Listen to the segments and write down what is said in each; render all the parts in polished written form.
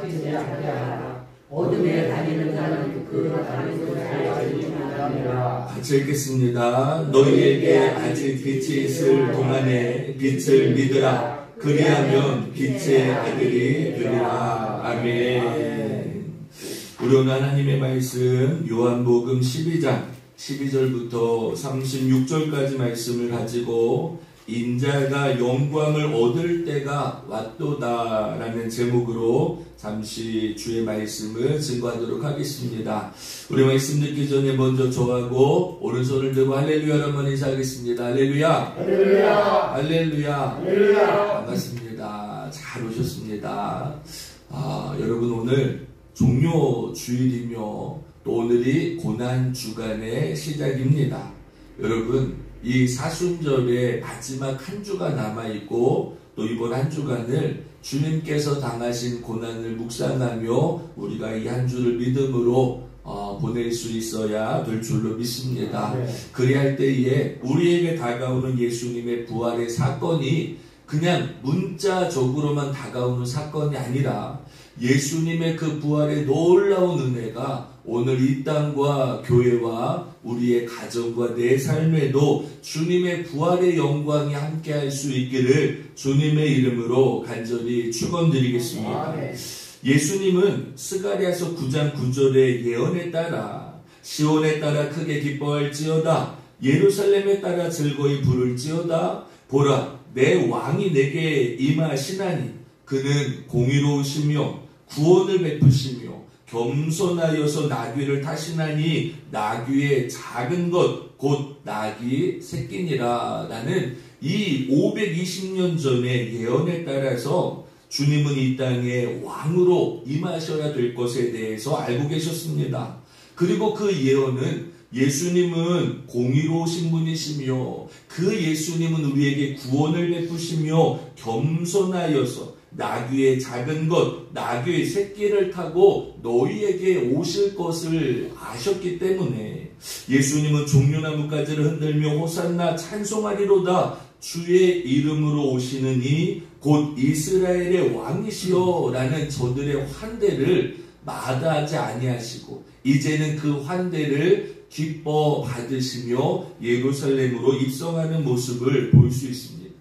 빛을 하게 하라. 어둠에 다니는 자는 그 다른 것을 알지 못하느라. 같이 읽겠습니다. 너희에게 아직 빛이 있을 동안에 빛을 믿으라. 그리하면 빛의 아들이 되리라. 아멘. 우리 오늘 하나님의 말씀 요한복음 12장 12절부터 36절까지 말씀을 가지고 인자가 영광을 얻을 때가 왔도다 라는 제목으로 잠시 주의 말씀을 증거하도록 하겠습니다. 우리 말씀 듣기 전에 먼저 저하고 오른손을 들고 할렐루야로 한번 인사하겠습니다. 할렐루야, 할렐루야, 할렐루야, 할렐루야. 반갑습니다. 잘 오셨습니다. 여러분 오늘 종료 주일이며 또 오늘이 고난 주간의 시작입니다. 여러분 이 사순절의 마지막 한 주가 남아있고 또 이번 한 주간을 주님께서 당하신 고난을 묵상하며 우리가 이 한 주를 믿음으로 보낼 수 있어야 될 줄로 믿습니다. 그래야 할 때에 우리에게 다가오는 예수님의 부활의 사건이 그냥 문자적으로만 다가오는 사건이 아니라 예수님의 그 부활의 놀라운 은혜가 오늘 이 땅과 교회와 우리의 가정과 내 삶에도 주님의 부활의 영광이 함께할 수 있기를 주님의 이름으로 간절히 축원드리겠습니다. 예수님은 스가랴서 9장 9절의 예언에 따라 시온에 따라 크게 기뻐할지어다 예루살렘에 따라 즐거이 부를지어다 보라 내 왕이 내게 임하시나니 그는 공의로우시며 구원을 베푸시며 겸손하여서 나귀를 타시나니 나귀의 작은 것 곧 나귀 새끼니라 라는 이 520년 전의 예언에 따라서 주님은 이 땅에 왕으로 임하셔야 될 것에 대해서 알고 계셨습니다. 그리고 그 예언은 예수님은 공의로우신 분이시며 그 예수님은 우리에게 구원을 베푸시며 겸손하여서 나귀의 작은 것, 나귀의 새끼를 타고 너희에게 오실 것을 아셨기 때문에 예수님은 종려나무가지를 흔들며 호산나 찬송하리로다 주의 이름으로 오시는 이 곧 이스라엘의 왕이시여 라는 저들의 환대를 마다하지 아니하시고 이제는 그 환대를 기뻐 받으시며 예루살렘으로 입성하는 모습을 볼 수 있습니다.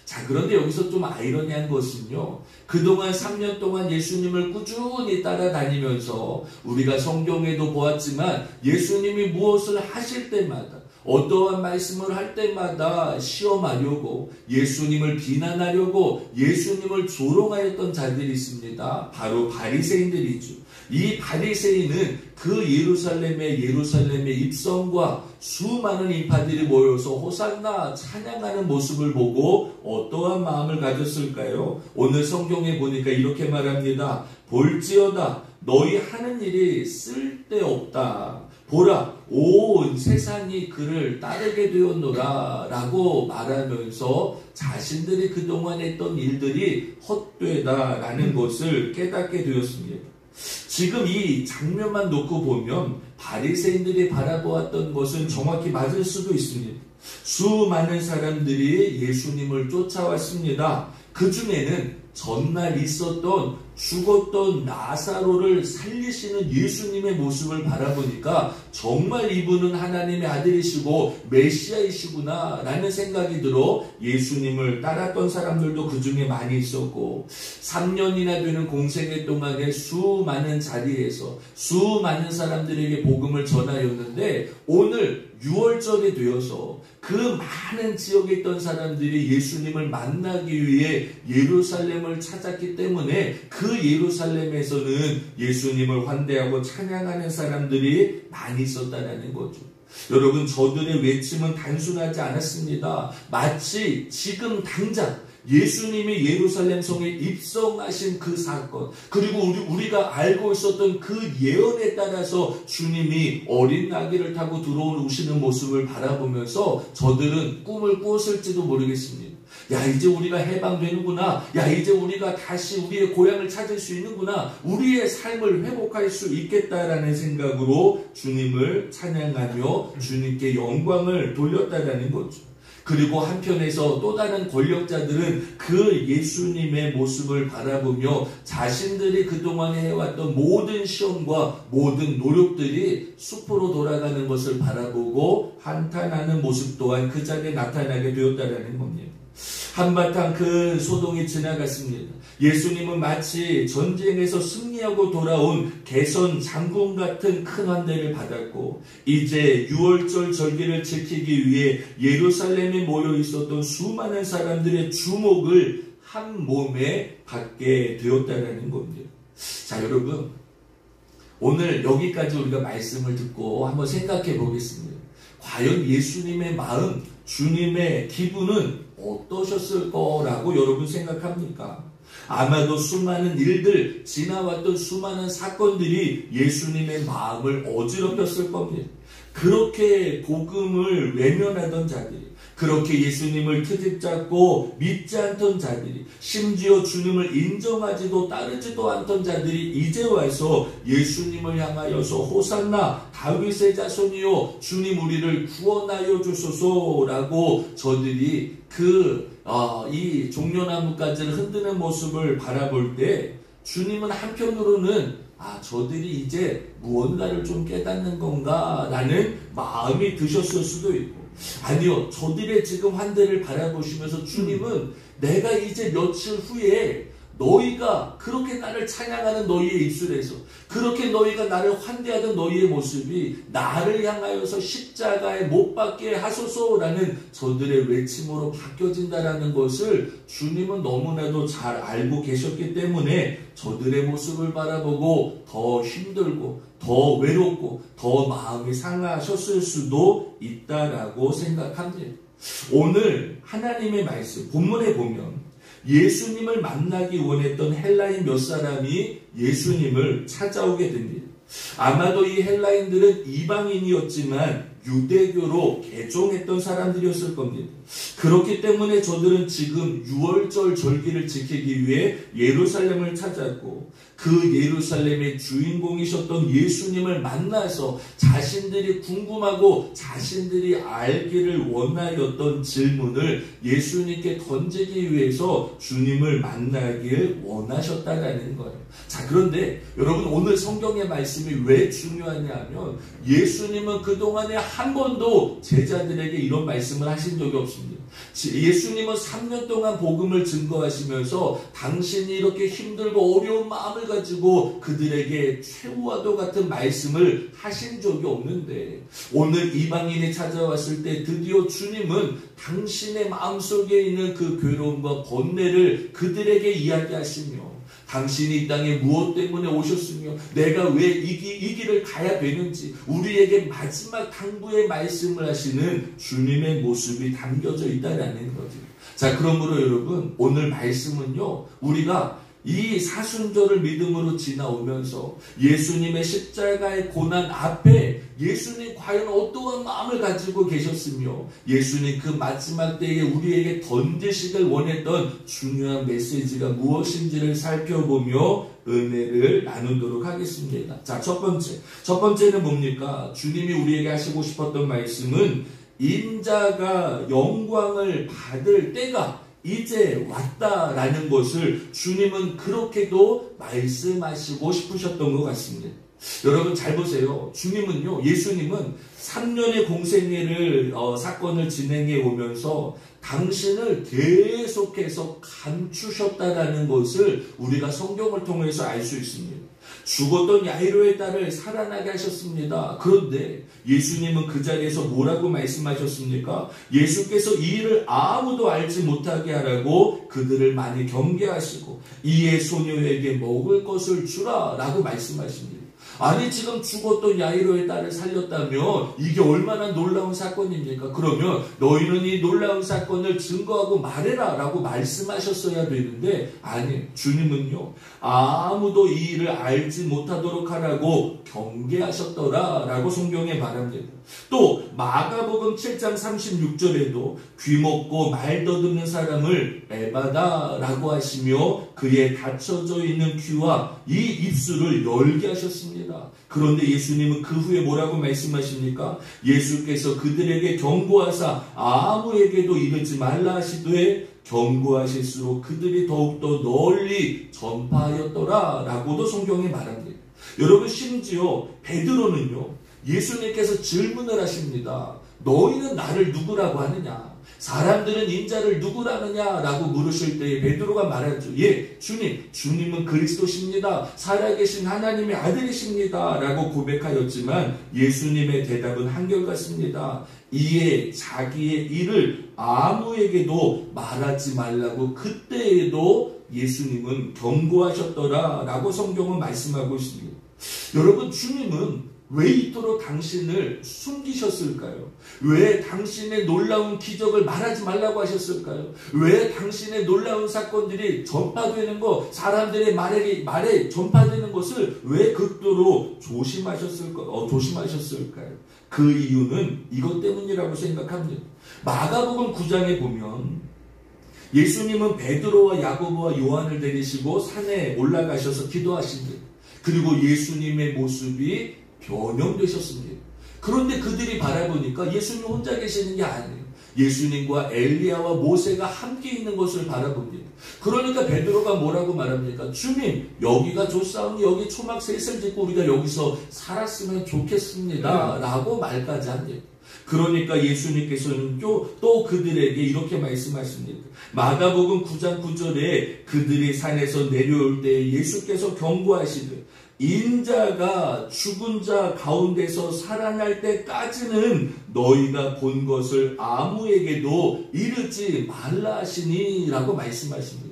자, 그런데 여기서 좀 아이러니한 것은요. 그동안 3년 동안 예수님을 꾸준히 따라다니면서 우리가 성경에도 보았지만 예수님이 무엇을 하실 때마다 어떠한 말씀을 할 때마다 시험하려고 예수님을 비난하려고 예수님을 조롱하였던 자들이 있습니다. 바로 바리새인들이죠. 이 바리새인은 그 예루살렘의 입성과 수많은 인파들이 모여서 호산나 찬양하는 모습을 보고 어떠한 마음을 가졌을까요? 오늘 성경에 보니까 이렇게 말합니다. 볼지어다 너희 하는 일이 쓸데없다. 보라 온 세상이 그를 따르게 되었노라 라고 말하면서 자신들이 그동안 했던 일들이 헛되다라는 것을 깨닫게 되었습니다. 지금 이 장면만 놓고 보면 바리새인들이 바라보았던 것은 정확히 맞을 수도 있습니다. 수많은 사람들이 예수님을 쫓아왔습니다. 그 중에는 전날 있었던 죽었던 나사로를 살리시는 예수님의 모습을 바라보니까 정말 이분은 하나님의 아들이시고 메시아이시구나 라는 생각이 들어 예수님을 따랐던 사람들도 그 중에 많이 있었고 3년이나 되는 공생애 동안에 수많은 자리에서 수많은 사람들에게 복음을 전하였는데 오늘 6월절이 되어서 그 많은 지역에 있던 사람들이 예수님을 만나기 위해 예루살렘을 찾았기 때문에 그 예루살렘에서는 예수님을 환대하고 찬양하는 사람들이 많이 있었다는 거죠. 여러분 저들의 외침은 단순하지 않았습니다. 마치 지금 당장 예수님이 예루살렘 성에 입성하신 그 사건 그리고 우리가 알고 있었던 그 예언에 따라서 주님이 어린 나귀를 타고 들어오시는 모습을 바라보면서 저들은 꿈을 꾸었을지도 모르겠습니다. 야 이제 우리가 해방되는구나. 야 이제 우리가 다시 우리의 고향을 찾을 수 있는구나. 우리의 삶을 회복할 수 있겠다라는 생각으로 주님을 찬양하며 주님께 영광을 돌렸다라는 거죠. 그리고 한편에서 또 다른 권력자들은 그 예수님의 모습을 바라보며 자신들이 그동안 해왔던 모든 시험과 모든 노력들이 수포로 돌아가는 것을 바라보고 한탄하는 모습 또한 그 자리에 나타나게 되었다는 겁니다. 한바탕 그 소동이 지나갔습니다. 예수님은 마치 전쟁에서 승리하고 돌아온 개선 장군 같은 큰 환대를 받았고, 이제 유월절 절기를 지키기 위해 예루살렘에 모여 있었던 수많은 사람들의 주목을 한 몸에 받게 되었다는 겁니다. 자, 여러분, 오늘 여기까지 우리가 말씀을 듣고 한번 생각해 보겠습니다. 과연 예수님의 마음, 주님의 기분은 어떠셨을 거라고 여러분 생각합니까? 아마도 수많은 일들, 지나왔던 수많은 사건들이 예수님의 마음을 어지럽혔을 겁니다. 그렇게 복음을 외면하던 자들이, 그렇게 예수님을 트집잡고 믿지 않던 자들이, 심지어 주님을 인정하지도 따르지도 않던 자들이 이제 와서 예수님을 향하여서 호산나 다윗의 자손이요 주님 우리를 구원하여 주소서라고 저들이 이 종려나무가지를 흔드는 모습을 바라볼 때, 주님은 한편으로는 저들이 이제 무언가를 좀 깨닫는 건가 라는 마음이 드셨을 수도 있고, 아니요, 저들의 지금 환대를 바라보시면서 주님은 내가 이제 며칠 후에 너희가 그렇게 나를 찬양하는 너희의 입술에서, 그렇게 너희가 나를 환대하던 너희의 모습이 나를 향하여서 십자가에 못 박게 하소서라는 저들의 외침으로 바뀌어진다라는 것을 주님은 너무나도 잘 알고 계셨기 때문에 저들의 모습을 바라보고 더 힘들고 더 외롭고 더 마음이 상하셨을 수도 있다라고 생각합니다. 오늘 하나님의 말씀 본문에 보면 예수님을 만나기 원했던 헬라인 몇 사람이 예수님을 찾아오게 됩니다. 아마도 이 헬라인들은 이방인이었지만 유대교로 개종했던 사람들이었을 겁니다. 그렇기 때문에 저들은 지금 유월절 절기를 지키기 위해 예루살렘을 찾았고, 그 예루살렘의 주인공이셨던 예수님을 만나서 자신들이 궁금하고 자신들이 알기를 원하였던 질문을 예수님께 던지기 위해서 주님을 만나길 원하셨다라는 거예요. 자, 그런데 여러분, 오늘 성경의 말씀이 왜 중요하냐 하면, 예수님은 그동안에 한 번도 제자들에게 이런 말씀을 하신 적이 없습니다. 예수님은 3년 동안 복음을 증거하시면서 당신이 이렇게 힘들고 어려운 마음을 가지고 그들에게 최후와도 같은 말씀을 하신 적이 없는데, 오늘 이방인이 찾아왔을 때 드디어 주님은 당신의 마음속에 있는 그 괴로움과 번뇌를 그들에게 이야기하시며, 당신이 이 땅에 무엇 때문에 오셨으며 내가 왜 이 길을 가야 되는지 우리에게 마지막 당부의 말씀을 하시는 주님의 모습이 담겨져 있다는 거죠. 자, 그러므로 여러분, 오늘 말씀은요, 우리가 이 사순절을 믿음으로 지나오면서 예수님의 십자가의 고난 앞에 예수님 과연 어떠한 마음을 가지고 계셨으며, 예수님 그 마지막 때에 우리에게 던지시길 원했던 중요한 메시지가 무엇인지를 살펴보며 은혜를 나누도록 하겠습니다. 자, 첫 번째는 뭡니까? 주님이 우리에게 하시고 싶었던 말씀은 인자가 영광을 받을 때가 이제 왔다라는 것을 주님은 그렇게도 말씀하시고 싶으셨던 것 같습니다. 여러분 잘 보세요. 예수님은 3년의 공생애를 사건을 진행해 오면서 당신을 계속해서 감추셨다라는 것을 우리가 성경을 통해서 알 수 있습니다. 죽었던 야이로의 딸을 살아나게 하셨습니다. 그런데 예수님은 그 자리에서 뭐라고 말씀하셨습니까? 예수께서 이 일을 아무도 알지 못하게 하라고 그들을 많이 경계하시고 이에 소녀에게 먹을 것을 주라 라고 말씀하십니다. 아니, 지금 죽었던 야이로의 딸을 살렸다면 이게 얼마나 놀라운 사건입니까? 그러면 너희는 이 놀라운 사건을 증거하고 말해라 라고 말씀하셨어야 되는데, 아니, 주님은요, 아무도 이 일을 알지 못하도록 하라고 경계하셨더라 라고 성경에 말합니다. 또 마가복음 7장 36절에도 귀 먹고 말 더듬는 사람을 에바다 라고 하시며 그의 닫혀져 있는 귀와 이 입술을 열게 하셨습니다. 그런데 예수님은 그 후에 뭐라고 말씀하십니까? 예수께서 그들에게 경고하사 아무에게도 이르지 말라 하시되 경고하실수록 그들이 더욱더 널리 전파하였더라 라고도 성경에 말합니다. 여러분, 심지어 베드로는요, 예수님께서 질문을 하십니다. 너희는 나를 누구라고 하느냐? 사람들은 인자를 누구라느냐? 라고 물으실 때에 베드로가 말하죠. 예, 주님은 그리스도십니다. 살아계신 하나님의 아들이십니다. 라고 고백하였지만 예수님의 대답은 한결같습니다. 이에 자기의 일을 아무에게도 말하지 말라고 그때에도 예수님은 경고하셨더라 라고 성경은 말씀하고 있습니다. 여러분, 주님은 왜 이토록 당신을 숨기셨을까요? 왜 당신의 놀라운 기적을 말하지 말라고 하셨을까요? 왜 당신의 놀라운 사건들이 전파되는 것, 사람들의 말에 전파되는 것을 왜 극도로 조심하셨을까요? 그 이유는 이것 때문이라고 생각합니다. 마가복음 9장에 보면 예수님은 베드로와 야고보와 요한을 데리시고 산에 올라가셔서 기도하십니다. 그리고 예수님의 모습이 변형되셨습니다. 그런데 그들이 바라보니까 예수님 혼자 계시는 게 아니에요. 예수님과 엘리야와 모세가 함께 있는 것을 바라봅니다. 그러니까 베드로가 뭐라고 말합니까? 주님, 여기가 좋사오니 여기 초막 셋을 짓고 우리가 여기서 살았으면 좋겠습니다. 라고 말까지 합니다. 그러니까 예수님께서는 또 그들에게 이렇게 말씀하십니다. 마가복음 9장 9절에 그들이 산에서 내려올 때 예수께서 경고하시되 인자가 죽은 자 가운데서 살아날 때까지는 너희가 본 것을 아무에게도 이르지 말라 하시니 라고 말씀하십니다.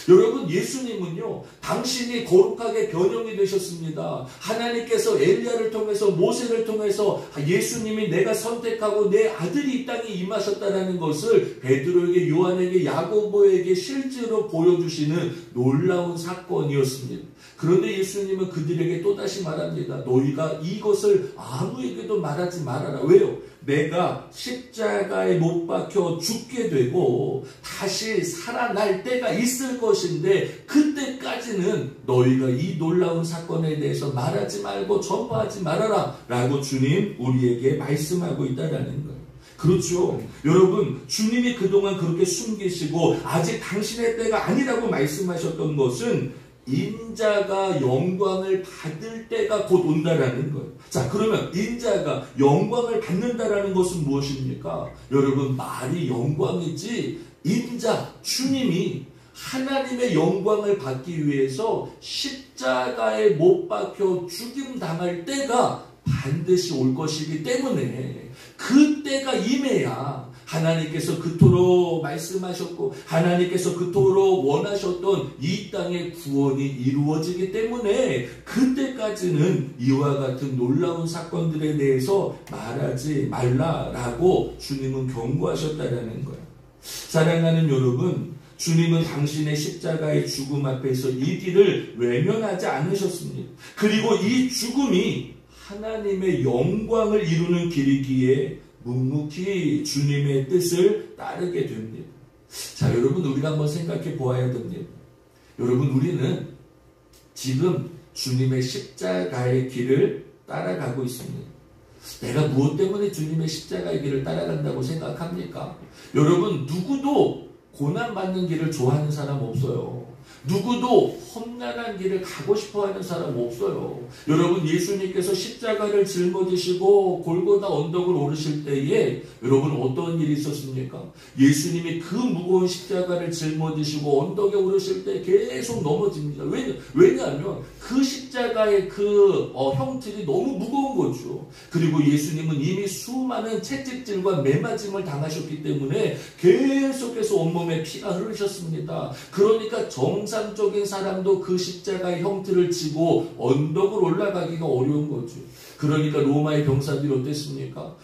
여러분, 예수님은요, 당신이 거룩하게 변형이 되셨습니다. 하나님께서 엘리야를 통해서 모세를 통해서 예수님이 내가 선택하고 내 아들이 이 땅에 임하셨다는 것을 베드로에게, 요한에게, 야고보에게 실제로 보여주시는 놀라운 사건이었습니다. 그런데 예수님은 그들에게 또다시 말합니다. 너희가 이것을 아무에게도 말하지 말아라. 왜요? 내가 십자가에 못 박혀 죽게 되고 다시 살아날 때가 있을 것인데 그때까지는 너희가 이 놀라운 사건에 대해서 말하지 말고 전파하지 말아라 라고 주님 우리에게 말씀하고 있다는 거예요. 그렇죠. 여러분, 주님이 그동안 그렇게 숨기시고 아직 당신의 때가 아니라고 말씀하셨던 것은 인자가 영광을 받을 때가 곧 온다라는 거예요. 자, 그러면 인자가 영광을 받는다라는 것은 무엇입니까? 여러분, 말이 영광이지 인자, 주님이 하나님의 영광을 받기 위해서 십자가에 못 박혀 죽임당할 때가 반드시 올 것이기 때문에 그 때가 임해야 하나님께서 그토록 말씀하셨고 하나님께서 그토록 원하셨던 이 땅의 구원이 이루어지기 때문에 그때까지는 이와 같은 놀라운 사건들에 대해서 말하지 말라라고 주님은 경고하셨다는 거예요. 사랑하는 여러분, 주님은 당신의 십자가의 죽음 앞에서 이 길을 외면하지 않으셨습니다. 그리고 이 죽음이 하나님의 영광을 이루는 길이기에 묵묵히 주님의 뜻을 따르게 됩니다. 자, 여러분, 우리가 한번 생각해 보아야 됩니다. 여러분, 우리는 지금 주님의 십자가의 길을 따라가고 있습니다. 내가 무엇 때문에 주님의 십자가의 길을 따라간다고 생각합니까? 여러분, 누구도 고난받는 길을 좋아하는 사람 없어요. 누구도 험난한 길을 가고 싶어하는 사람 없어요. 여러분, 예수님께서 십자가를 짊어지시고 골고다 언덕을 오르실 때에 여러분 어떤 일이 있었습니까? 예수님이 그 무거운 십자가를 짊어지시고 언덕에 오르실 때 계속 넘어집니다. 왜냐하면 그 십자가의 그 형틀이 너무 무거운 거죠. 그리고 예수님은 이미 수많은 채찍질과 매맞음을 당하셨기 때문에 계속해서 온몸에 피가 흐르셨습니다. 그러니까 정상적인 사람도 그 십자가의 형틀을 지고 언덕을 올라가기가 어려운 거죠. 그러니까 로마의 병사들이 어땠습니까?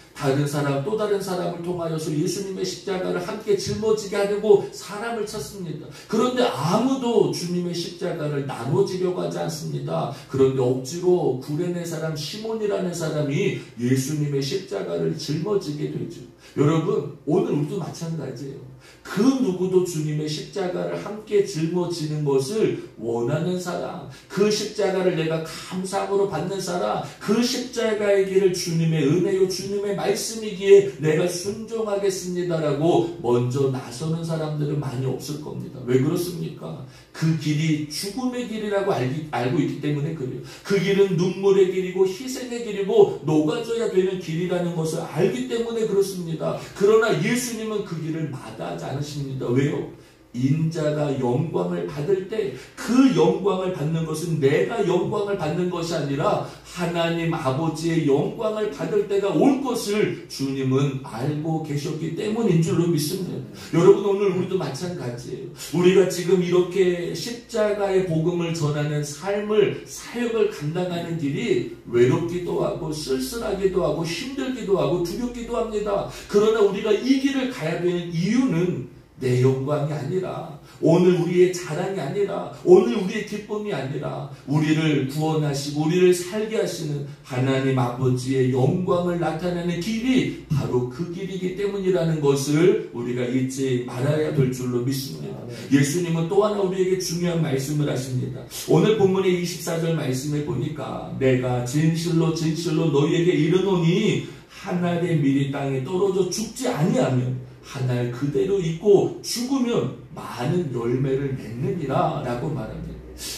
또 다른 사람을 통하여서 예수님의 십자가를 함께 짊어지게 하려고 사람을 찾습니다. 그런데 아무도 주님의 십자가를 나눠지려고 하지 않습니다. 그런데 억지로 구레네 사람 시몬이라는 사람이 예수님의 십자가를 짊어지게 되죠. 여러분, 오늘 우리도 마찬가지예요. 그 누구도 주님의 십자가를 함께 짊어지는 것을 원하는 사람, 그 십자가를 내가 감사함으로 받는 사람, 그 십자가의 길을 주님의 은혜요 주님의 말씀이기에 내가 순종하겠습니다라고 먼저 나서는 사람들은 많이 없을 겁니다. 왜 그렇습니까? 그 길이 죽음의 길이라고 알고 있기 때문에 그래요. 그 길은 눈물의 길이고 희생의 길이고 녹아져야 되는 길이라는 것을 알기 때문에 그렇습니다. 그러나 예수님은 그 길을 마다하지 않으십니다. 왜요? 인자가 영광을 받을 때 그 영광을 받는 것은 내가 영광을 받는 것이 아니라 하나님 아버지의 영광을 받을 때가 올 것을 주님은 알고 계셨기 때문인 줄로 믿습니다. 여러분, 오늘 우리도 마찬가지예요. 우리가 지금 이렇게 십자가의 복음을 전하는 삶을, 사역을 감당하는 길이 외롭기도 하고 쓸쓸하기도 하고 힘들기도 하고 두렵기도 합니다. 그러나 우리가 이 길을 가야 되는 이유는 내 영광이 아니라, 오늘 우리의 자랑이 아니라, 오늘 우리의 기쁨이 아니라 우리를 구원하시고 우리를 살게 하시는 하나님 아버지의 영광을 나타내는 길이 바로 그 길이기 때문이라는 것을 우리가 잊지 말아야 될 줄로 믿습니다. 예수님은 또 하나 우리에게 중요한 말씀을 하십니다. 오늘 본문의 24절 말씀에 보니까 내가 진실로 진실로 너희에게 이르노니 한 알의 밀이 땅에 떨어져 죽지 아니하면 한 알 그대로 있고 죽으면 많은 열매를 맺느니라 라고 말합니다.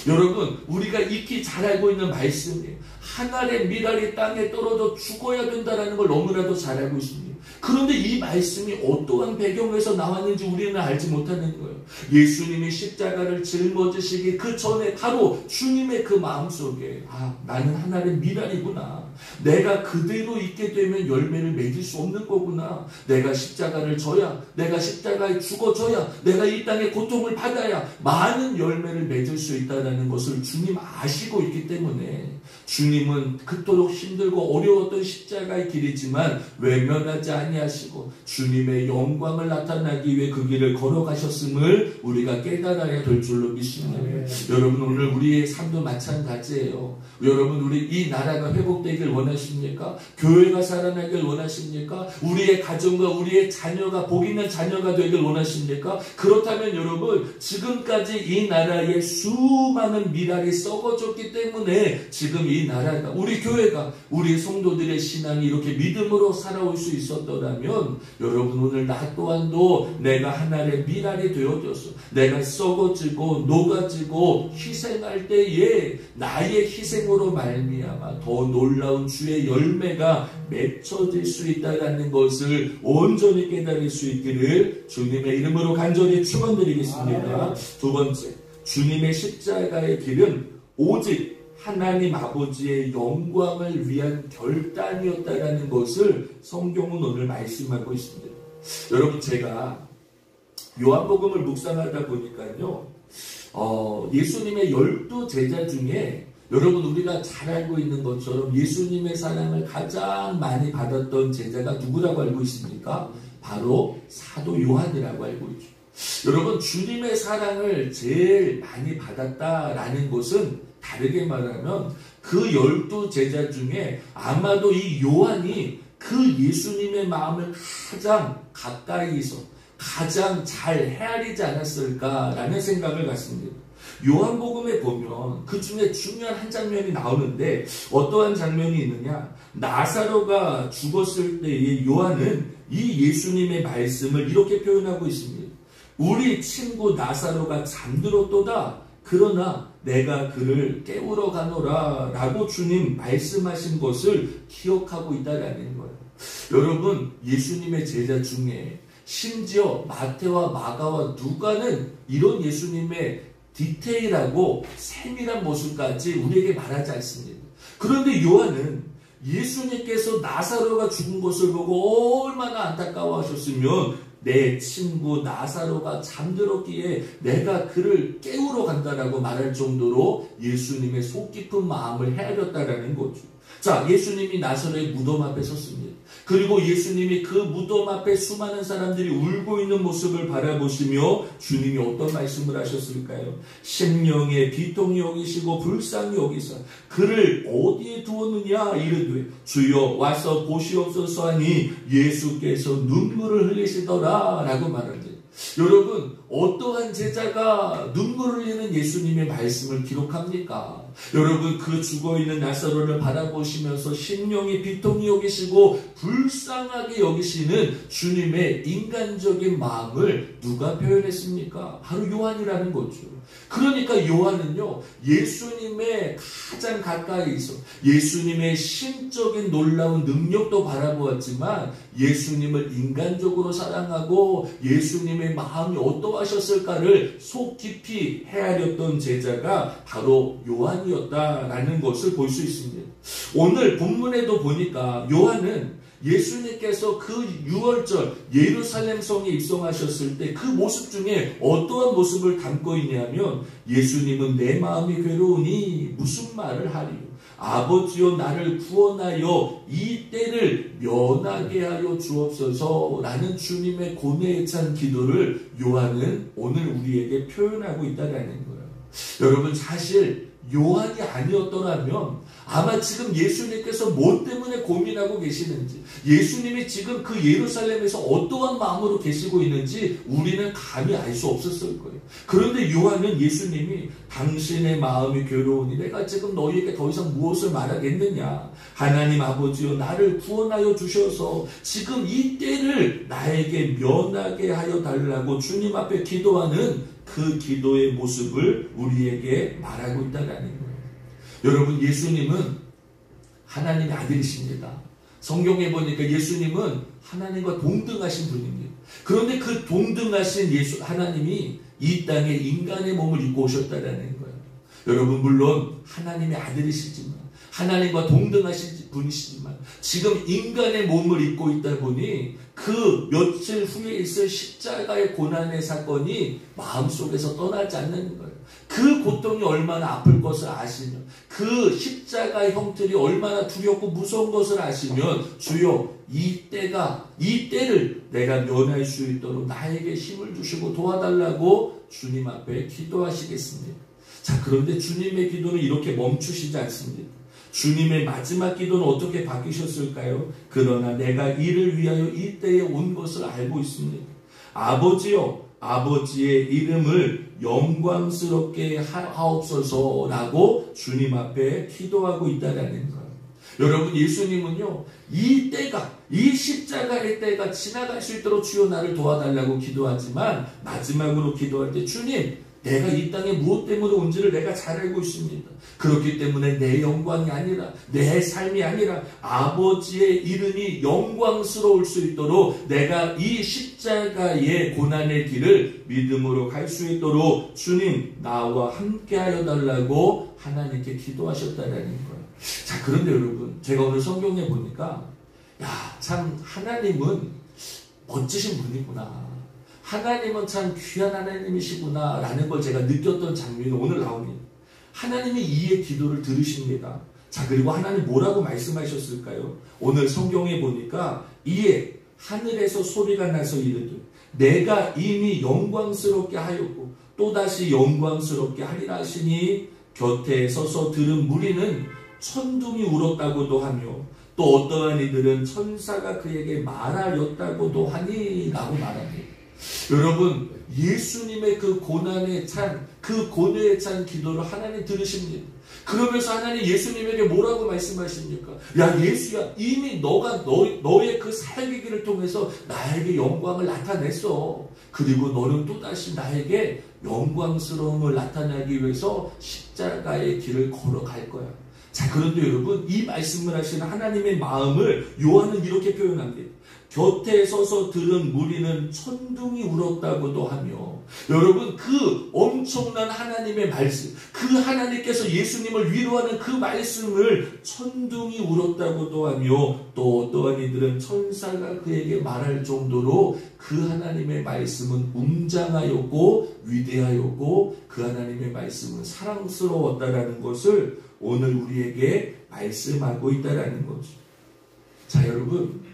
여러분, 우리가 익히 잘 알고 있는 말씀이에요. 한 알의 밀알이 땅에 떨어져 죽어야 된다는 걸 너무나도 잘 알고 있습니다. 그런데 이 말씀이 어떠한 배경에서 나왔는지 우리는 알지 못하는 거예요. 예수님이 십자가를 짊어지시기 그 전에 바로 주님의 그 마음속에 나는 하나의 밀알이구나. 내가 그대로 있게 되면 열매를 맺을 수 없는 거구나. 내가 십자가를 져야, 내가 십자가에 죽어져야, 내가 이 땅에 고통을 받아야 많은 열매를 맺을 수 있다는 것을 주님 아시고 있기 때문에 주님은 그토록 힘들고 어려웠던 십자가의 길이지만 외면하지 아니하시고 주님의 영광을 나타나기 위해 그 길을 걸어가셨음을 우리가 깨달아야 될 줄로 믿습니다. 여러분, 오늘 우리의 삶도 마찬가지예요. 여러분, 우리 이 나라가 회복되길 원하십니까? 교회가 살아나길 원하십니까? 우리의 가정과 우리의 자녀가 복 있는 자녀가 되길 원하십니까? 그렇다면 여러분, 지금까지 이 나라에 수많은 밀알이 썩어졌기 때문에 지금 이 나라가, 우리 교회가, 우리 성도들의 신앙이 이렇게 믿음으로 살아올 수 있었더라면 여러분, 오늘 나 또한도 내가 하나의 밀알이 되어져서 내가 썩어지고 녹아지고 희생할 때에 나의 희생으로 말미암아 더 놀라운 주의 열매가 맺혀질 수 있다는 것을 온전히 깨달을 수 있기를 주님의 이름으로 간절히 축원드리겠습니다. 두 번째, 주님의 십자가의 길은 오직 하나님 아버지의 영광을 위한 결단이었다라는 것을 성경은 오늘 말씀하고 있습니다. 여러분, 제가 요한복음을 묵상하다 보니까요, 예수님의 12 제자 중에 여러분, 우리가 잘 알고 있는 것처럼 예수님의 사랑을 가장 많이 받았던 제자가 누구라고 알고 있습니까? 바로 사도 요한이라고 알고 있죠. 여러분, 주님의 사랑을 제일 많이 받았다라는 것은 다르게 말하면 그 12 제자 중에 아마도 이 요한이 그 예수님의 마음을 가장 가까이서 가장 잘 헤아리지 않았을까라는 생각을 갖습니다. 요한복음에 보면 그 중에 중요한 한 장면이 나오는데 어떠한 장면이 있느냐? 나사로가 죽었을 때의 요한은 이 예수님의 말씀을 이렇게 표현하고 있습니다. 우리 친구 나사로가 잠들었도다. 그러나 내가 그를 깨우러 가노라 라고 주님 말씀하신 것을 기억하고 있다라는 거예요. 여러분, 예수님의 제자 중에 심지어 마태와 마가와 누가는 이런 예수님의 디테일하고 세밀한 모습까지 우리에게 말하지 않습니다. 그런데 요한은 예수님께서 나사로가 죽은 것을 보고 얼마나 안타까워하셨으면 내 친구 나사로가 잠들었기에 내가 그를 깨우러 간다라고 말할 정도로 예수님의 속 깊은 마음을 헤아렸다라는 거죠. 자, 예수님이 나사로의 무덤 앞에 섰습니다. 그리고 예수님이 그 무덤 앞에 수많은 사람들이 울고 있는 모습을 바라보시며 주님이 어떤 말씀을 하셨을까요? 심령의 비통이 여기시고 불쌍히 여기사 그를 어디에 두었느냐 이르되 주여 와서 보시옵소서 하니 예수께서 눈물을 흘리시더라 라고 말하죠. 여러분, 어떠한 제자가 눈물을 흘리는 예수님의 말씀을 기록합니까? 여러분, 그 죽어있는 나사로를 바라보시면서 심령이 비통히 여기시고 불쌍하게 여기시는 주님의 인간적인 마음을 누가 표현했습니까? 바로 요한이라는 거죠. 그러니까 요한은요, 예수님의 가장 가까이서 예수님의 신적인 놀라운 능력도 바라보았지만 예수님을 인간적으로 사랑하고 예수님의 마음이 어떠하셨을까를 속 깊이 헤아렸던 제자가 바로 요한이었다라는 것을 볼 수 있습니다. 오늘 본문에도 보니까 요한은 예수님께서 그 6월절 예루살렘 성에 입성하셨을 때 그 모습 중에 어떠한 모습을 담고 있냐면, 예수님은 내 마음이 괴로우니 무슨 말을 하리요. 아버지여 나를 구원하여 이 때를 면하게 하여 주옵소서 라는 주님의 고뇌에 찬 기도를 요한은 오늘 우리에게 표현하고 있다는 거예요. 여러분, 사실 요한이 아니었더라면 아마 지금 예수님께서 뭐 때문에 고민하고 계시는지, 예수님이 지금 그 예루살렘에서 어떠한 마음으로 계시고 있는지 우리는 감히 알 수 없었을 거예요. 그런데 요한은 예수님이 당신의 마음이 괴로우니 내가 지금 너희에게 더 이상 무엇을 말하겠느냐, 하나님 아버지여 나를 구원하여 주셔서 지금 이 때를 나에게 면하게 하여 달라고 주님 앞에 기도하는 그 기도의 모습을 우리에게 말하고 있다는 거예요. 여러분, 예수님은 하나님의 아들이십니다. 성경에 보니까 예수님은 하나님과 동등하신 분입니다. 그런데 그 동등하신 하나님이 이 땅에 인간의 몸을 입고 오셨다는 거예요. 여러분, 물론 하나님의 아들이시지만, 하나님과 동등하신 분이시지만 지금 인간의 몸을 입고 있다 보니 그 며칠 후에 있을 십자가의 고난의 사건이 마음속에서 떠나지 않는 거예요. 그 고통이 얼마나 아플 것을 아시며 그 십자가의 형틀이 얼마나 두렵고 무서운 것을 아시면 주여 이 때를 내가 면할 수 있도록 나에게 힘을 주시고 도와달라고 주님 앞에 기도하시겠습니다. 자, 그런데 주님의 기도는 이렇게 멈추시지 않습니다. 주님의 마지막 기도는 어떻게 바뀌셨을까요? 그러나 내가 이를 위하여 이 때에 온 것을 알고 있습니다. 아버지여, 아버지의 이름을 영광스럽게 하옵소서라고 주님 앞에 기도하고 있다는 거예요. 여러분, 예수님은요, 이 때가, 이 십자가의 때가 지나갈 수 있도록 주여 나를 도와달라고 기도하지만 마지막으로 기도할 때, 주님, 내가 이 땅에 무엇 때문에 온지를 내가 잘 알고 있습니다. 그렇기 때문에 내 영광이 아니라, 내 삶이 아니라 아버지의 이름이 영광스러울 수 있도록 내가 이 십자가의 고난의 길을 믿음으로 갈 수 있도록 주님 나와 함께하여 달라고 하나님께 기도하셨다는 거예요. 자, 그런데 여러분, 제가 오늘 성경에 보니까 참 하나님은 멋지신 분이구나, 하나님은 참 귀한 하나님이시구나 라는 걸 제가 느꼈던 장면이 오늘 나옵니다. 하나님이 이의 기도를 들으십니다. 자, 그리고 하나님 뭐라고 말씀하셨을까요? 오늘 성경에 보니까 이에 하늘에서 소리가 나서 이르되 내가 이미 영광스럽게 하였고 또다시 영광스럽게 하리라 하시니 곁에 서서 들은 무리는 천둥이 울었다고도 하며 또 어떠한 이들은 천사가 그에게 말하였다고도 하니 라고 말합니다. 여러분, 예수님의 그 고난에 찬, 그 고뇌에 찬 기도를 하나님 들으십니다. 그러면서 하나님 예수님에게 뭐라고 말씀하십니까? 야, 예수야, 이미 너가 너의 그 살기 길을 통해서 나에게 영광을 나타냈어. 그리고 너는 또다시 나에게 영광스러움을 나타내기 위해서 십자가의 길을 걸어갈 거야. 자, 그런데 여러분, 이 말씀을 하시는 하나님의 마음을 요한은 이렇게 표현합니다. 곁에 서서 들은 무리는 천둥이 울었다고도 하며, 여러분, 그 엄청난 하나님의 말씀, 그 하나님께서 예수님을 위로하는 그 말씀을 천둥이 울었다고도 하며 또 어떠한 이들은 천사가 그에게 말할 정도로 그 하나님의 말씀은 웅장하였고 위대하였고 그 하나님의 말씀은 사랑스러웠다라는 것을 오늘 우리에게 말씀하고 있다라는 거죠. 자, 여러분,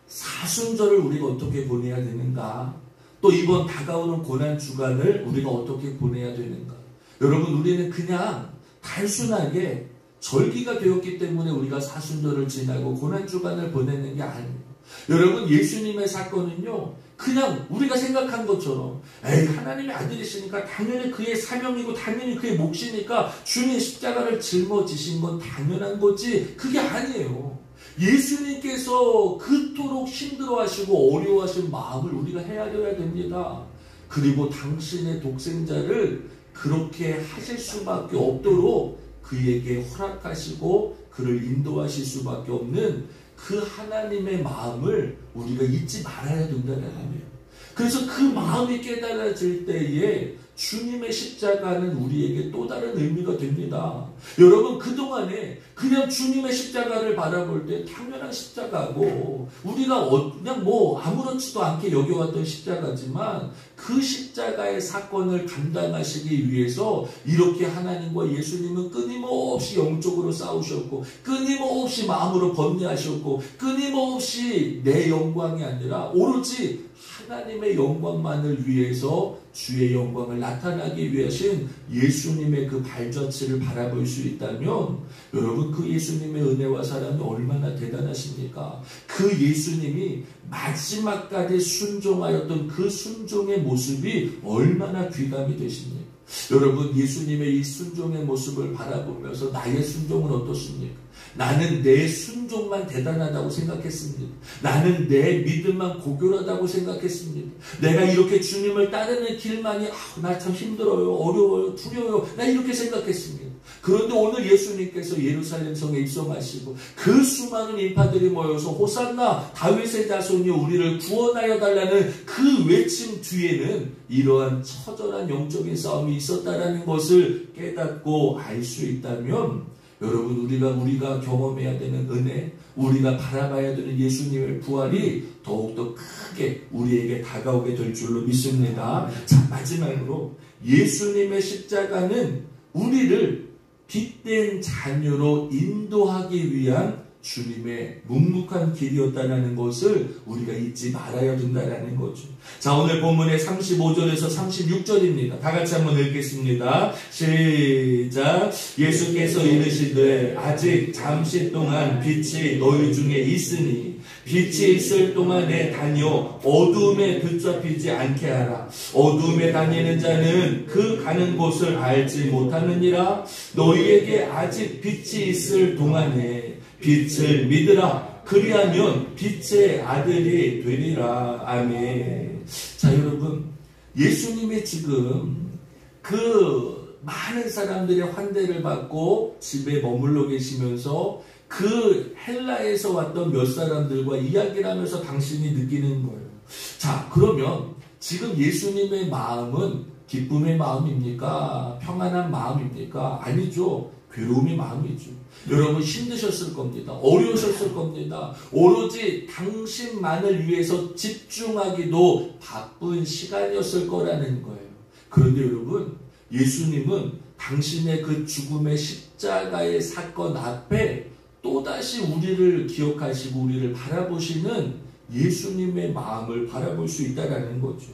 사순절을 우리가 어떻게 보내야 되는가? 또 이번 다가오는 고난주간을 우리가 어떻게 보내야 되는가? 여러분, 우리는 그냥 단순하게 절기가 되었기 때문에 우리가 사순절을 지나고 고난주간을 보내는 게 아니에요. 여러분, 예수님의 사건은요, 그냥 우리가 생각한 것처럼 에이, 하나님의 아들이시니까 당연히 그의 사명이고 당연히 그의 몫이니까 주님의 십자가를 짊어지신 건 당연한 거지, 그게 아니에요. 예수님께서 그토록 힘들어하시고 어려워하신 마음을 우리가 헤아려야 됩니다. 그리고 당신의 독생자를 그렇게 하실 수밖에 없도록 그에게 허락하시고 그를 인도하실 수밖에 없는 그 하나님의 마음을 우리가 잊지 말아야 된다는 거예요. 그래서 그 마음이 깨달아질 때에 주님의 십자가는 우리에게 또 다른 의미가 됩니다. 여러분, 그동안에 그냥 주님의 십자가를 바라볼 때 당연한 십자가고 우리가 그냥 아무렇지도 않게 여겨왔던 십자가지만 그 십자가의 사건을 감당하시기 위해서 이렇게 하나님과 예수님은 끊임없이 영적으로 싸우셨고 끊임없이 마음으로 번뇌하셨고 끊임없이 내 영광이 아니라 오로지 하나님의 영광만을 위해서 주의 영광을 나타나기 위하신 예수님의 그 발자취를 바라볼 수 있다면 여러분, 그 예수님의 은혜와 사랑이 얼마나 대단하십니까? 그 예수님이 마지막까지 순종하였던 그 순종의 모습이 얼마나 귀감이 되십니까? 여러분, 예수님의 이 순종의 모습을 바라보면서 나의 순종은 어떻습니까? 나는 내 순종만 대단하다고 생각했습니다. 나는 내 믿음만 고결하다고 생각했습니다. 내가 이렇게 주님을 따르는 길만이 나 참 힘들어요, 어려워요, 두려워요, 나 이렇게 생각했습니다. 그런데 오늘 예수님께서 예루살렘 성에 입성하시고 그 수많은 인파들이 모여서 호산나 다윗의 자손이 우리를 구원하여 달라는 그 외침 뒤에는 이러한 처절한 영적인 싸움이 있었다라는 것을 깨닫고 알 수 있다면 여러분, 우리가 경험해야 되는 은혜, 우리가 바라봐야 되는 예수님의 부활이 더욱더 크게 우리에게 다가오게 될 줄로 믿습니다. 자, 마지막으로 예수님의 십자가는 우리를 빛된 자녀로 인도하기 위한 주님의 묵묵한 길이었다는 것을 우리가 잊지 말아야 된다는 거죠. 자, 오늘 본문의 35절에서 36절입니다. 다 같이 한번 읽겠습니다. 시작. 예수께서 이르시되 아직 잠시 동안 빛이 너희 중에 있으니 빛이 있을 동안에 다녀 어두움에 붙잡히지 않게 하라. 어두움에 다니는 자는 그 가는 곳을 알지 못하느니라. 너희에게 아직 빛이 있을 동안에 빛을 믿으라. 그리하면 빛의 아들이 되리라. 아멘. 자, 여러분, 예수님이 지금 그 많은 사람들의 환대를 받고 집에 머물러 계시면서 그 헬라에서 왔던 몇 사람들과 이야기를 하면서 당신이 느끼는 거예요. 자, 그러면 지금 예수님의 마음은 기쁨의 마음입니까? 평안한 마음입니까? 아니죠. 괴로움의 마음이죠. 여러분, 힘드셨을 겁니다. 어려우셨을 겁니다. 오로지 당신만을 위해서 집중하기도 바쁜 시간이었을 거라는 거예요. 그런데 여러분, 예수님은 당신의 그 죽음의 십자가의 사건 앞에 또다시 우리를 기억하시고 우리를 바라보시는 예수님의 마음을 바라볼 수 있다는 거죠.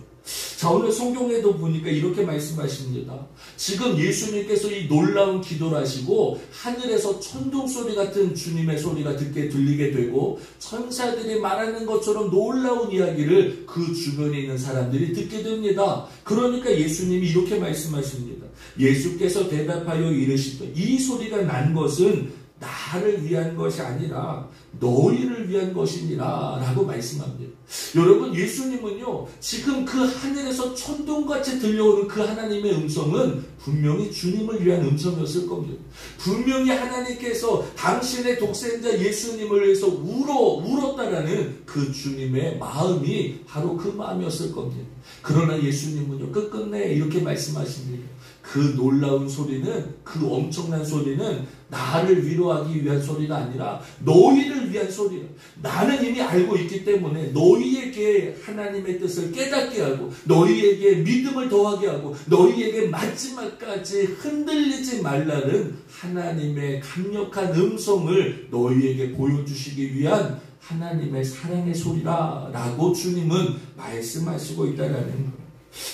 자, 오늘 성경에도 보니까 이렇게 말씀하십니다. 지금 예수님께서 이 놀라운 기도를 하시고 하늘에서 천둥 소리 같은 주님의 소리가 들리게 되고 천사들이 말하는 것처럼 놀라운 이야기를 그 주변에 있는 사람들이 듣게 됩니다. 그러니까 예수님이 이렇게 말씀하십니다. 예수께서 대답하여 이르시되 이 소리가 난 것은 나를 위한 것이 아니라 너희를 위한 것이니라 라고 말씀합니다. 여러분, 예수님은요, 지금 그 하늘에서 천둥같이 들려오는 그 하나님의 음성은 분명히 주님을 위한 음성이었을 겁니다. 분명히 하나님께서 당신의 독생자 예수님을 위해서 울었다라는 그 주님의 마음이 바로 그 마음이었을 겁니다. 그러나 예수님은요, 끝끝내 이렇게 말씀하십니다. 그 놀라운 소리는, 그 엄청난 소리는 나를 위로하기 위한 소리가 아니라 너희를 위한 소리라. 나는 이미 알고 있기 때문에 너희에게 하나님의 뜻을 깨닫게 하고 너희에게 믿음을 더하게 하고 너희에게 마지막까지 흔들리지 말라는 하나님의 강력한 음성을 너희에게 보여주시기 위한 하나님의 사랑의 소리라 라고 주님은 말씀하시고 있다는 거예요.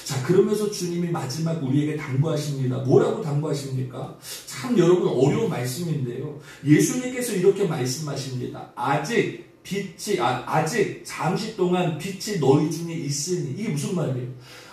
자, 그러면서 주님이 마지막 우리에게 당부하십니다. 뭐라고 당부하십니까? 참 여러분, 어려운 말씀인데요. 예수님께서 이렇게 말씀하십니다. 아직 아직 잠시 동안 빛이 너희 중에 있으니. 이게 무슨 말이에요?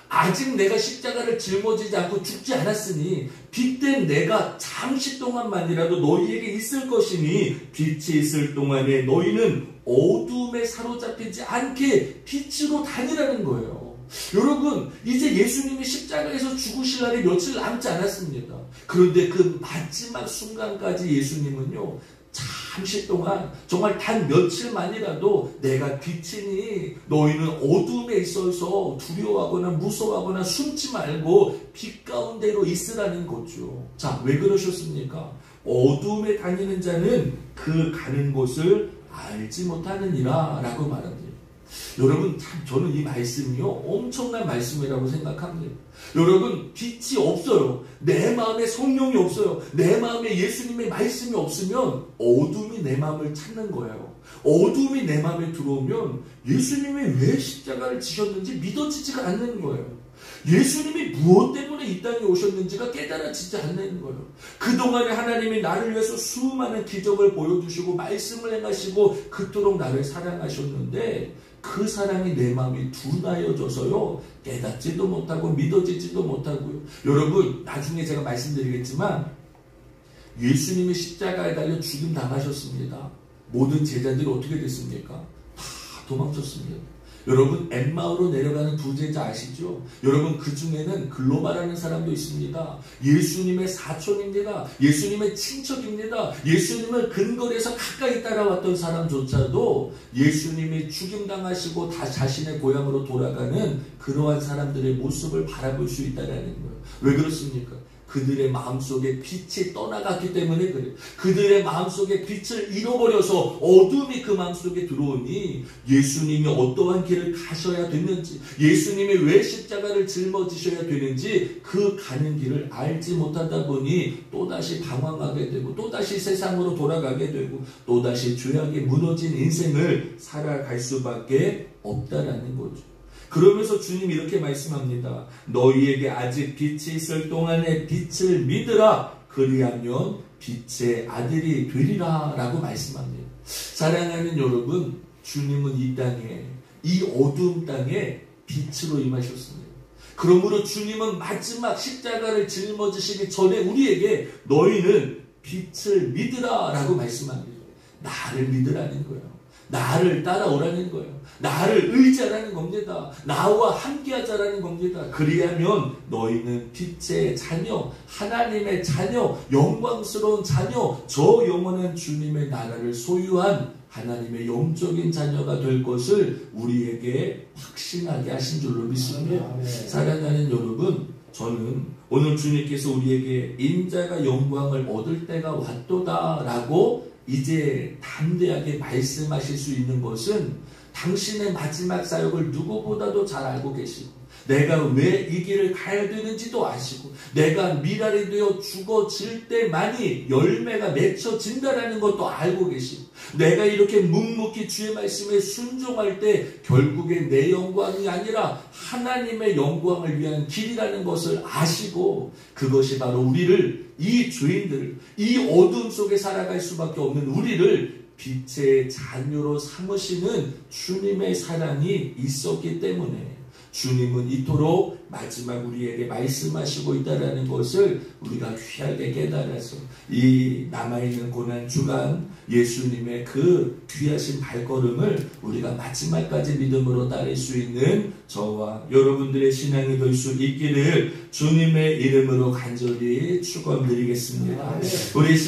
아직 내가 십자가를 짊어지지 않고 죽지 않았으니 빛된 내가 잠시 동안만이라도 너희에게 있을 것이니 빛이 있을 동안에 너희는 어둠에 사로잡히지 않게 빛으로 다니라는 거예요. 여러분, 이제 예수님이 십자가에서 죽으실 날이 며칠 남지 않았습니다. 그런데 그 마지막 순간까지 예수님은요, 잠시 동안, 정말 단 며칠만이라도 내가 빛이니 너희는 어둠에 있어서 두려워하거나 무서워하거나 숨지 말고 빛 가운데로 있으라는 거죠. 자, 왜 그러셨습니까? 어둠에 다니는 자는 그 가는 곳을 알지 못하느니라 라고 말합니다. 여러분, 참 저는 이 말씀이요, 엄청난 말씀이라고 생각합니다. 여러분, 빛이 없어요. 내 마음에 성령이 없어요. 내 마음에 예수님의 말씀이 없으면 어둠이 내 마음을 찾는 거예요. 어둠이 내 마음에 들어오면 예수님이 왜 십자가를 지셨는지 믿어지지가 않는 거예요. 예수님이 무엇 때문에 이 땅에 오셨는지가 깨달아지지 않는 거예요. 그동안에 하나님이 나를 위해서 수많은 기적을 보여주시고 말씀을 행하시고 그토록 나를 사랑하셨는데 그 사랑이 내 마음이 둔하여져서요, 깨닫지도 못하고 믿어지지도 못하고요. 여러분, 나중에 제가 말씀드리겠지만 예수님이 십자가에 달려 죽임 당하셨습니다. 모든 제자들이 어떻게 됐습니까? 다 도망쳤습니다. 여러분, 엠마오로 내려가는 두 제자 아시죠? 여러분, 그 중에는 글로바라는 사람도 있습니다. 예수님의 사촌입니다. 예수님의 친척입니다. 예수님을 근거리에서 가까이 따라왔던 사람조차도 예수님이 죽임당하시고 다 자신의 고향으로 돌아가는 그러한 사람들의 모습을 바라볼 수 있다는 거예요. 왜 그렇습니까? 그들의 마음속에 빛이 떠나갔기 때문에 그래요. 그들의 마음속에 빛을 잃어버려서 어둠이 그 마음속에 들어오니 예수님이 어떠한 길을 가셔야 됐는지, 예수님이 왜 십자가를 짊어지셔야 되는지 그 가는 길을 알지 못하다 보니 또다시 방황하게 되고 또다시 세상으로 돌아가게 되고 또다시 죄악에 무너진 인생을 살아갈 수밖에 없다라는 거죠. 그러면서 주님이 이렇게 말씀합니다. 너희에게 아직 빛이 있을 동안에 빛을 믿으라. 그리하면 빛의 아들이 되리라 라고 말씀합니다. 사랑하는 여러분, 주님은 이 땅에, 이 어두운 땅에 빛으로 임하셨습니다. 그러므로 주님은 마지막 십자가를 짊어지시기 전에 우리에게 너희는 빛을 믿으라 라고 말씀합니다. 나를 믿으라는 거예요. 나를 따라오라는 거예요. 나를 의지하라는 겁니다. 나와 함께하자라는 겁니다. 그리하면 너희는 빛의 자녀, 하나님의 자녀, 영광스러운 자녀, 저 영원한 주님의 나라를 소유한 하나님의 영적인 자녀가 될 것을 우리에게 확신하게 하신 줄로 믿습니다. 사랑하는 여러분, 저는 오늘 주님께서 우리에게 인자가 영광을 얻을 때가 왔도다라고 이제 담대하게 말씀하실 수 있는 것은 당신의 마지막 사역을 누구보다도 잘 알고 계시고 내가 왜 이 길을 가야 되는지도 아시고 내가 미랄이 되어 죽어질 때만이 열매가 맺혀진다라는 것도 알고 계시고 내가 이렇게 묵묵히 주의 말씀에 순종할 때 결국에 내 영광이 아니라 하나님의 영광을 위한 길이라는 것을 아시고 그것이 바로 우리를 이 죄인들을 이 어둠 속에 살아갈 수밖에 없는 우리를 빛의 자녀로 삼으시는 주님의 사랑이 있었기 때문에 주님은 이토록 마지막 우리에게 말씀하시고 있다는 것을 우리가 귀하게 깨달아서 이 남아있는 고난주간 예수님의 그 귀하신 발걸음을 우리가 마지막까지 믿음으로 따를 수 있는 저와 여러분들의 신앙이 될 수 있기를 주님의 이름으로 간절히 축원드리겠습니다. 우리